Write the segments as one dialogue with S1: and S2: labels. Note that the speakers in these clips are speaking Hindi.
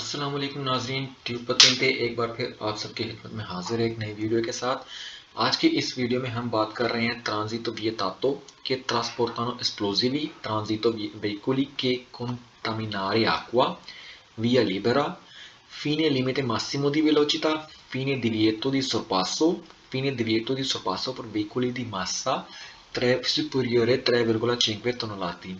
S1: अस्सलाम वालेकुम नाज़रीन, ट्यूब पतन पे एक बार फिर आप सबकी खिदमत में हाजिर है एक नई वीडियो के साथ। आज की इस वीडियो में हम बात कर रहे हैं ट्रांजितो विएतातो che trasportano esplosivi, transito veicoli che contaminare acqua, via libera, fine limite massimo di velocità, fine divieto di sorpasso per veicoli di massa 3 superiore 3,5 tonnellati।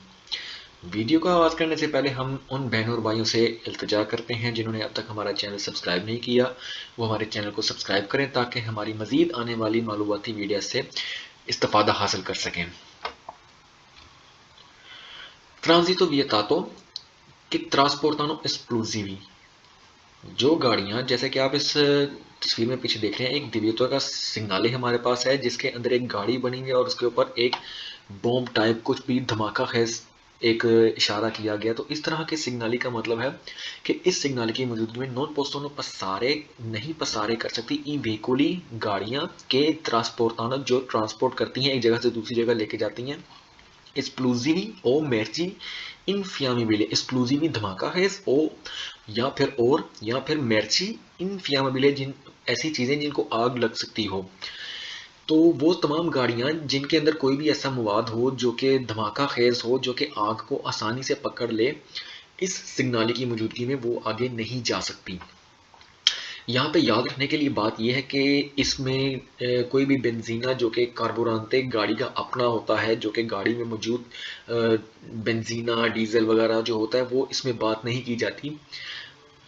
S1: Video का आगाज करने से पहले हम उन बहनों और भाइयों से इल्तिजा करते हैं जिन्होंने अब तक हमारा चैनल सब्सक्राइब नहीं किया, वो हमारे चैनल को सब्सक्राइब करें ताकि हमारी मजीद आने वाली मालूमाती वीडियो से इस्तेफादा हासिल कर सकें। ट्रांजितो विएतातो कि ट्रांसपोर्टानो एस्प्लोजिवी, जो गाड़ियां जैसे कि आप इस तस्वीर में पीछे देख रहे हैं, एक दिव्यतो का सिग्नाले हमारे पास है जिसके अंदर एक गाड़ी बनी हुई है और उसके ऊपर एक बॉम्ब टाइप कुछ भी धमाका खेज एक इशारा किया गया। तो इस तरह के सिग्नाली का मतलब है कि इस सिग्नाल की मौजूदगी में नॉन पोस्टोनो पसारे नहीं पसारे कर सकती ई व्हीकुली गाड़ियां के ट्रांसपोर्टाना जो ट्रांसपोर्ट करती हैं एक जगह से दूसरी जगह लेके जाती हैं। esplosivi o merci infiammabili, esplosivi धमाका है ओ या फिर merci infiammabili, जिन ऐसी चीजें जिनको आग लग सकती हो। तो वो तमाम गाड़ियां जिनके अंदर कोई भी ऐसा मवाद हो जो कि धमाका खेज हो, जो कि आग को आसानी से पकड़ ले, इस सिग्नाली की मौजूदगी में वो आगे नहीं जा सकती। यहाँ पे याद रखने के लिए बात यह है कि इसमें कोई भी बेंजीना जो कि कार्बोरांते गाड़ी का अपना होता है, जो कि गाड़ी में मौजूद बेंजीना डीजल वगैरह जो होता है वो इसमें बात नहीं की जाती।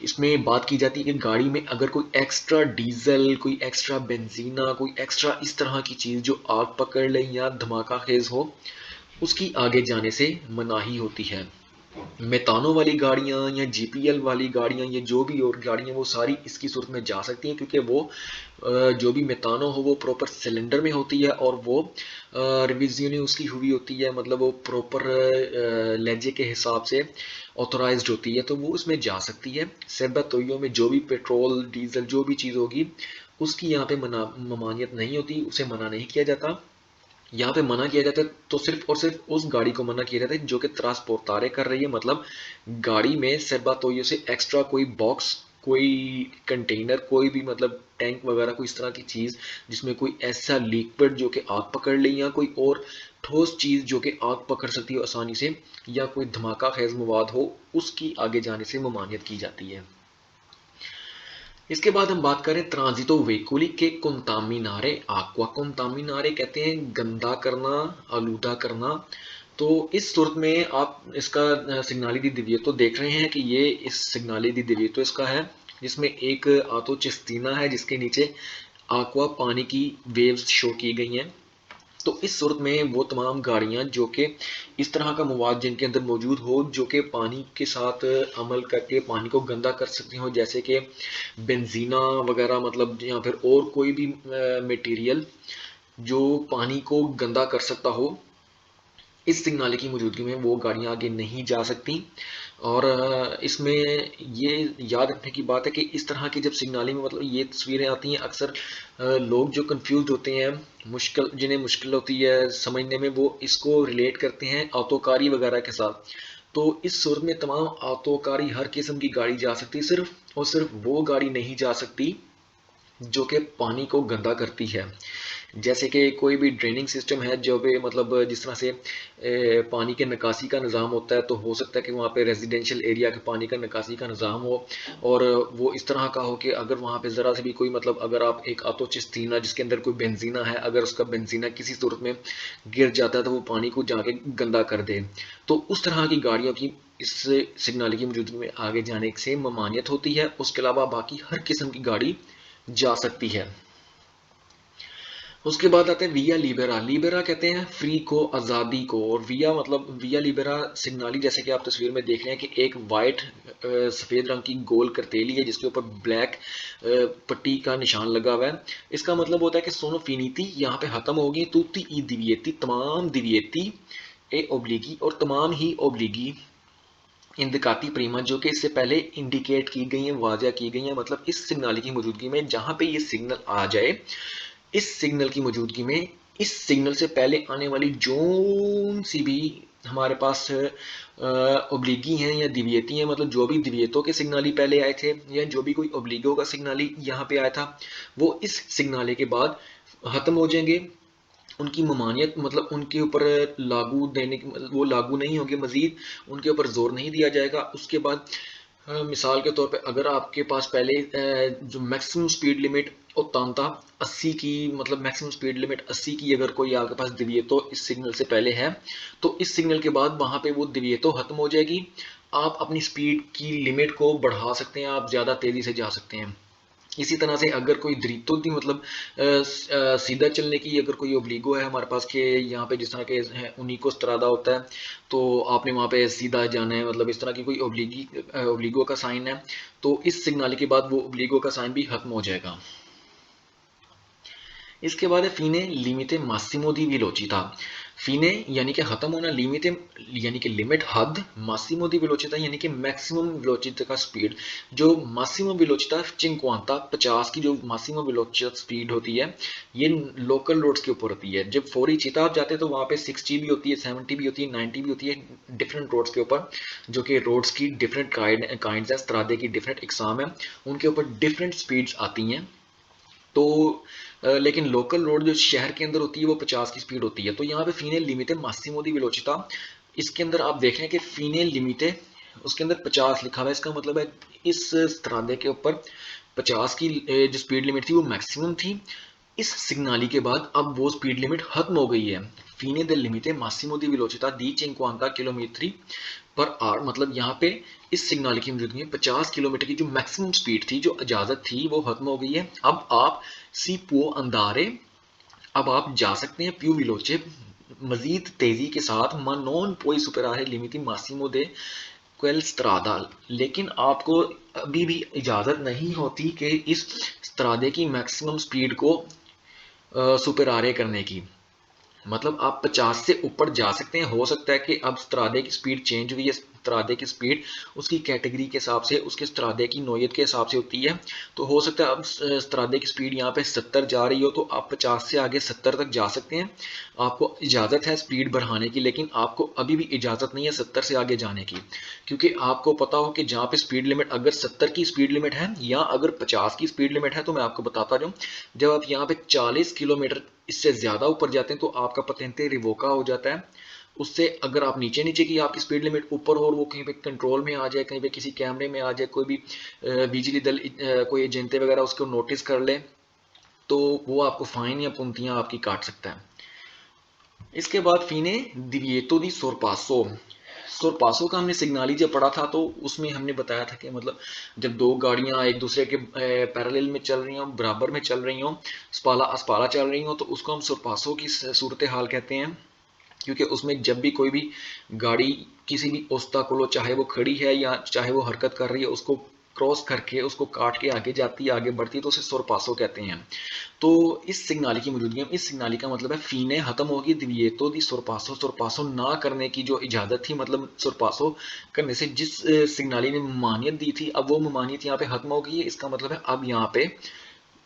S1: इसमें बात की जाती है कि गाड़ी में अगर कोई एक्स्ट्रा डीजल, कोई एक्स्ट्रा बेंजीना, कोई एक्स्ट्रा इस तरह की चीज़ जो आग पकड़ ले या धमाका खेज हो, उसकी आगे जाने से मनाही होती है। मेतानो वाली गाड़ियां या जीपीएल वाली गाड़ियां, ये जो भी और गाड़ियां वो सारी इसकी सूरत में जा सकती हैं, क्योंकि वो जो भी मेतानो हो वो प्रॉपर सिलेंडर में होती है और वो रिविजन उसकी हुई होती है, मतलब वो प्रॉपर लहजे के हिसाब से ऑथोराइज्ड होती है, तो वो उसमें जा सकती है। सेबतोइयों में जो भी पेट्रोल डीजल जो भी चीज़ होगी उसकी यहाँ पे ममानियत नहीं होती, उसे मना नहीं किया जाता। यहाँ पे मना किया जाता है तो सिर्फ और सिर्फ उस गाड़ी को मना किया जाता है जो कि ट्रांसपोर्टारे कर रही है, मतलब गाड़ी में सेर्बातोयो से एक्स्ट्रा कोई बॉक्स, कोई कंटेनर, कोई भी मतलब टैंक वगैरह कोई इस तरह की चीज़ जिसमें कोई ऐसा लिक्विड जो कि आग पकड़ ले या कोई और ठोस चीज़ जो कि आग पकड़ सकती हो आसानी से या कोई धमाका खेज मवाद हो, उसकी आगे जाने से ममानियत की जाती है। इसके बाद हम बात करें ट्रांजितो वेहिकुली के कोंटामिनारे आक्वा। कोंटामिनारे कहते हैं गंदा करना, आलूदा करना। तो इस सूरत में आप इसका सिग्नाली दी दिव्यतो देख रहे हैं कि ये इस सिग्नाली दी दिव्यतो इसका है, जिसमें एक आतो चिस्तीना है जिसके नीचे आक्वा पानी की वेव्स शो की गई हैं। तो इस सूरत में वो तमाम गाड़ियां जो कि इस तरह का मवाद जिनके अंदर मौजूद हो जो कि पानी के साथ अमल करके पानी को गंदा कर सकती हो, जैसे कि बेंजीना वगैरह, मतलब या फिर और कोई भी मटेरियल जो पानी को गंदा कर सकता हो, इस सिग्नाले की मौजूदगी में वो गाड़ियां आगे नहीं जा सकती। और इसमें ये याद रखने की बात है कि इस तरह की जब सिग्नालिंग में मतलब ये तस्वीरें आती हैं, अक्सर लोग जो कंफ्यूज होते हैं, जिन्हें मुश्किल होती है समझने में, वो इसको रिलेट करते हैं आतोकारी वगैरह के साथ। तो इस सूरत में तमाम आतोकारी हर किस्म की गाड़ी जा सकती है, सिर्फ और सिर्फ वो गाड़ी नहीं जा सकती जो कि पानी को गंदा करती है। जैसे कि कोई भी ड्रेनिंग सिस्टम है जो भी मतलब जिस तरह से पानी के निकासी का निज़ाम होता है, तो हो सकता है कि वहाँ पे रेजिडेंशियल एरिया के पानी का निकासी का निज़ाम हो और वो इस तरह का हो कि अगर वहाँ पे ज़रा से भी कोई मतलब अगर आप एक आतो चिस्तीना जिसके अंदर कोई बेंजीना है, अगर उसका बेंजीना किसी सूरत में गिर जाता है तो वो पानी को जाके गंदा कर दे, तो उस तरह की गाड़ियों की इस सिग्नल की मौजूदगी में आगे जाने से ममानियत होती है। उसके अलावा बाकी हर किस्म की गाड़ी जा सकती है। उसके बाद आते हैं विया लिबेरा। लिबेरा कहते हैं फ्री को, आज़ादी को, और विया मतलब विया लिबेरा सिग्नाली जैसे कि आप तस्वीर में देख रहे हैं कि एक वाइट सफ़ेद रंग की गोल करतेली है जिसके ऊपर ब्लैक पट्टी का निशान लगा हुआ है। इसका मतलब होता है कि सोनो फिनिती यहाँ पे ख़त्म होगी, तुती ई दिवियती, तमाम दिवियती ए ओब्लिगी, और तमाम ही ओब्लिगी इंदिकाती प्रीमा जो कि इससे पहले इंडिकेट की गई हैं, वाजिया की गई हैं, मतलब इस सिग्नल की मौजूदगी में जहाँ पे ये सिग्नल आ जाए, इस सिग्नल की मौजूदगी में इस सिग्नल से पहले आने वाली जोन सी भी हमारे पास ओब्लिगी हैं या दिविएती हैं, मतलब जो भी दिविएतों के सिग्नाली पहले आए थे या जो भी कोई ओब्लिगो का सिग्नाली यहाँ पे आया था, वो इस सिग्नाले के बाद खत्म हो जाएंगे। उनकी ममानियत मतलब उनके ऊपर लागू देने की वो लागू नहीं होंगे, मजीद उनके ऊपर जोर नहीं दिया जाएगा। उसके बाद मिसाल के तौर पे अगर आपके पास पहले जो मैक्सिमम स्पीड लिमिट तांता 80 की, मतलब मैक्सिमम स्पीड लिमिट 80 की अगर कोई आपके पास दिविएतो इस सिग्नल से पहले है, तो इस सिग्नल के बाद वहां पे वो दिविएतो खत्म हो जाएगी। आप अपनी स्पीड की लिमिट को बढ़ा सकते हैं, आप ज़्यादा तेज़ी से जा सकते हैं। इसी तरह से अगर कोई दृतो थी, मतलब सीधा चलने की अगर कोई ओब्लिगो है हमारे पास के यहाँ पे, जिस तरह के उनिको स्ट्रादा होता है, तो आपने वहाँ पे सीधा जाना है, मतलब इस तरह की कोई ओब्लिगो का साइन है, तो इस सिग्नल के बाद वो ओब्लिगो का साइन भी खत्म हो जाएगा। इसके बाद है फीने लिमिटे मासिमो दी वेलोचिता। फीने यानी कि खत्म होना, लिमिटे यानी कि लिमिट हद, मासिमो दी वेलोचिता यानी कि मैक्सिमम वेलोचिता का स्पीड। जो मासिमम वेलोचिता चिंक्वांता 50 की जो मासिमम वेलोचिता स्पीड होती है, ये लोकल रोड्स के ऊपर होती है। जब फोरी चीता आप जाते हैं तो वहाँ पे 60 भी होती है, 70 भी होती है, 90 भी होती है, डिफरेंट रोड्स के ऊपर, जो कि रोड्स की डिफरेंट काइंड्स है, स्त्रादे की डिफरेंट इकसाम है, उनके ऊपर डिफरेंट स्पीड्स आती हैं। तो लेकिन लोकल रोड जो शहर के अंदर होती है वो 50 की स्पीड होती है। तो यहाँ पे फीने लिमिटे मासिमो दी वेलोचिता, इसके अंदर आप देख रहे हैं कि फीने लिमिटे, उसके अंदर 50 लिखा हुआ है, इसका मतलब है इस स्त्रादे के ऊपर 50 की जो स्पीड लिमिट थी वो मैक्सिमम थी। इस सिग्नाली के बाद अब वो स्पीड लिमिट खत्म हो गई है। फीने del limite massimo di velocità di 50 kilometre per hour, मतलब यहाँ पे इस सिग्नल की मौजूदगी में 50 किलोमीटर की जो मैक्सिमम स्पीड थी, जो इजाजत थी, वो खत्म हो गई है। अब आप सी पुओ अंदारे, अब आप जा सकते हैं प्यू विलोचे, मजीद तेजी के साथ, मा नॉन पोई सुपरारे लिमिटी मासिमो दे क्वेल स्त्रादा। लेकिन आपको अभी भी इजाजत नहीं होती कि इस स्त्रादे की मैक्सिमम स्पीड को सुपरारे करने की, मतलब आप 50 से ऊपर जा सकते हैं। हो सकता है कि अब स्त्रादे की स्पीड चेंज हुई है, स्त्रादे की स्पीड उसकी कैटेगरी के हिसाब से, उसके स्त्रादे की नोयत के हिसाब से होती है। तो हो सकता है अब स्त्रादे की स्पीड यहाँ पे 70 जा रही हो, तो आप 50 से आगे 70 तक जा सकते हैं। आपको इजाज़त है स्पीड बढ़ाने की, लेकिन आपको अभी भी इजाज़त नहीं है 70 से आगे जाने की, क्योंकि आपको पता हो कि जहाँ पे स्पीड लिमिट अगर 70 की स्पीड लिमिट है या अगर 50 की स्पीड लिमिट है, तो मैं आपको बताता जाऊँ, जब आप यहाँ पे 40 किलोमीटर इससे ज़्यादा ऊपर जाते हैं तो आपका पतेंते रिवोका हो जाता है। उससे अगर आप नीचे नीचे की आपकी स्पीड लिमिट ऊपर हो और वो कहीं पे कंट्रोल में आ जाए, कहीं पे किसी कैमरे में आ जाए, कोई भी बिजली दल कोई एजेंटे वगैरह उसको नोटिस कर ले, तो वो आपको फाइन या पुंतियां आपकी काट सकता है। इसके बाद फीने दिविएतो दी सोरपासो। सोरपासो का हमने सिग्नाली जब पढ़ा था तो उसमें हमने बताया था कि मतलब जब दो गाड़ियां एक दूसरे के पैरेलल में चल रही हों, बराबर में चल रही हों, स्पाला अस्पाला चल रही हों, तो उसको हम सोरपासो की सूरत हाल कहते हैं। क्योंकि उसमें जब भी कोई भी गाड़ी किसी भी ओस्ताकुलो, चाहे वो खड़ी है या चाहे वो हरकत कर रही है, उसको क्रॉस करके, उसको काट के आगे जाती है, आगे बढ़ती है, तो उसे सोरपासो कहते हैं। तो इस सिग्नाली की मौजूदगी में, इस सिग्नाली का मतलब है फीने खत्म होगी, दिविएतो दी सोरपासो, सोरपासो ना करने की जो इजाजत थी, मतलब सोरपासो करने से जिस सिग्नाली ने ममानियत दी थी, अब वो ममानियत यहाँ पे खत्म हो गई है। इसका मतलब है अब यहाँ पे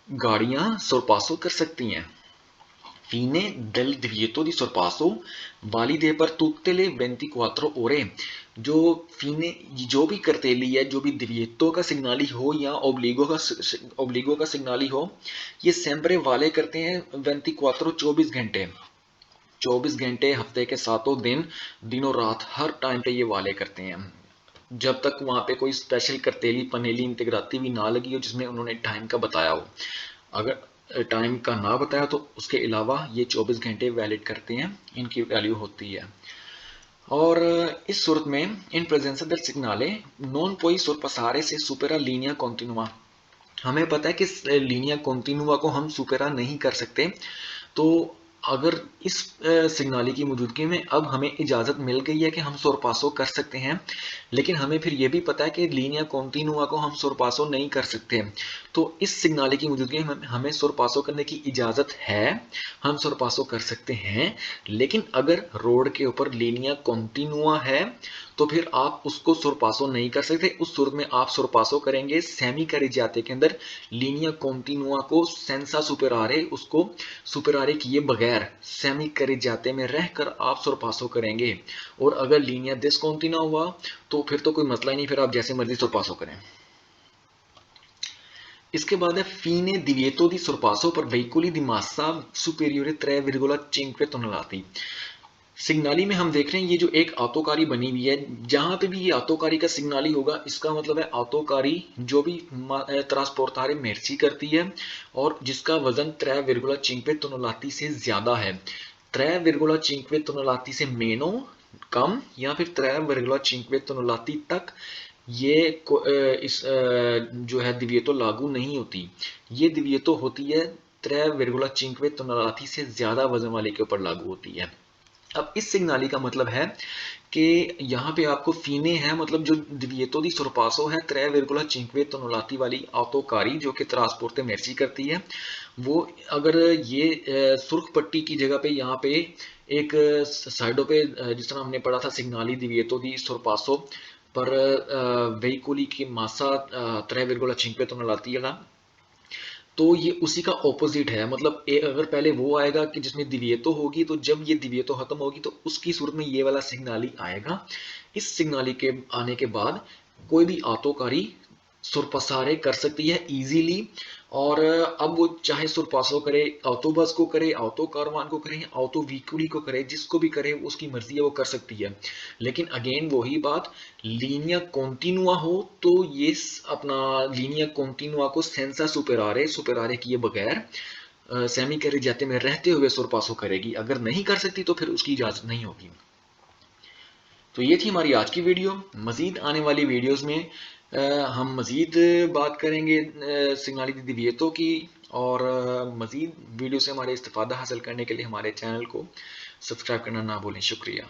S1: गाड़ियां सोरपासो कर सकती हैं। Fine del divieto di sorpasso valide per tutte le 24 ore। जो फीने, जो भी करतेली है, जो भी दिविएतो का सिग्नाली हो या ओब्लिगो का सिग्नाली हो, ये सेम्परे वाले करते हैं 24 24 घंटे, 24 घंटे हफ्ते के सातों दिन, दिनों रात, हर टाइम पे ये वाले करते हैं, जब तक वहां पे कोई स्पेशल करतेली पनेली इंतग्राती भी ना लगी हो जिसमें उन्होंने टाइम का बताया हो। अगर टाइम का ना बताया तो उसके अलावा ये 24 घंटे वैलिड करते हैं, इनकी वैल्यू होती है। और इस सूरत में in presence del signale non puoi sorpassare se supera linea continua। हमें पता है कि लीनिया कॉन्टिनुआ को हम सुपेरा नहीं कर सकते, तो अगर इस सिग्नाली की मौजूदगी में अब हमें इजाज़त मिल गई है कि हम सोरपासो कर सकते हैं, लेकिन हमें फिर ये भी पता है कि लीनिया कॉन्टिनुआ को हम सोरपासो नहीं कर सकते। तो इस सिग्नाली की मौजूदगी में हमें सोरपासो करने की इजाज़त है, हम सोरपासो कर सकते हैं। लेकिन अगर रोड के ऊपर लीनिया कॉन्टिनुआ है तो फिर आप उसको सुरपासो नहीं कर सकते। उस सूरत में आप सुरपासो करेंगे सेमी कैरेजियाते के अंदर लीनिया कॉन्टिनुआ को सेंसा सुपेरारे, उसको सुपेरारे किए बगैर सेमी कैरेजियाते में रहकर आप सुरपासो करेंगे। और अगर लीनिया डिस्कॉन्टिन्यूआ हुआ तो फिर तो कोई मसला ही नहीं, फिर आप जैसे मर्जी सुरपासो करें। इसके बाद है फीने divieto di sorpasso per veicoli di massa superiore 3,5 tonnellati। सिग्नाली में हम देख रहे हैं ये जो एक आतोकारी बनी हुई है, जहां पे भी ये आतोकारी का सिग्नाली होगा इसका मतलब है आतोकारी जो भी ट्रांसपोर्टारे मेर्सी करती है और जिसका वजन 3,5 tonnellati से ज्यादा है। 3,5 tonnellati से मेनो कम या फिर 3,5 tonnellati तक ये इस जो है दिव्यतो लागू नहीं होती। ये दिव्यतो होती है 3,5 tonnellati से ज्यादा वजन वाले के ऊपर लागू होती है। अब इस सिग्नाली का मतलब है कि यहाँ पे आपको फीने है, मतलब जो दिव्यतो दी sorpasso है 3,5 tonnellati वाली आतोकारी जो कि ट्रांसपोर्टे मेर्सी करती है, वो अगर ये सुर्ख पट्टी की जगह पे यहाँ पे एक साइडों पे जिस तरह हमने पढ़ा था सिग्नाली दिव्यतो दी sorpasso पर veicoli की मासा 3,5 tonnellati वाला, तो ये उसी का ऑपोजिट है। मतलब अगर पहले वो आएगा कि जिसमें दिव्यतो होगी, तो जब ये दिव्यतो खत्म होगी तो उसकी सूरत में ये वाला सिग्नाली आएगा। इस सिग्नाली के आने के बाद कोई भी आतोकारी सुरपसारे कर सकती है इजीली। और अब वो चाहे सुरपासो करे, ऑटो बस को करे, ऑटो कारवान को करे, ऑटो व्हीकुली को करे, जिसको भी करे उसकी मर्जी है, वो कर सकती है। लेकिन अगेन वही बात, लीनिया कॉन्टिनुआ हो तो ये अपना लीनिया कॉन्टिनुआ को सेंसा सुपेरारे सुपेरारे किए बगैर सेमी कैरेजियाते में रहते हुए सुरपासो करेगी। अगर नहीं कर सकती तो फिर उसकी इजाजत नहीं होगी। तो ये थी हमारी आज की वीडियो। मजीद आने वाली वीडियोस में हम मजीद बात करेंगे सिग्नाली दी दिव्यतो की, और मजीद वीडियो से हमारे इस्तिफादा हासिल करने के लिए हमारे चैनल को सब्सक्राइब करना ना भूलें। शुक्रिया।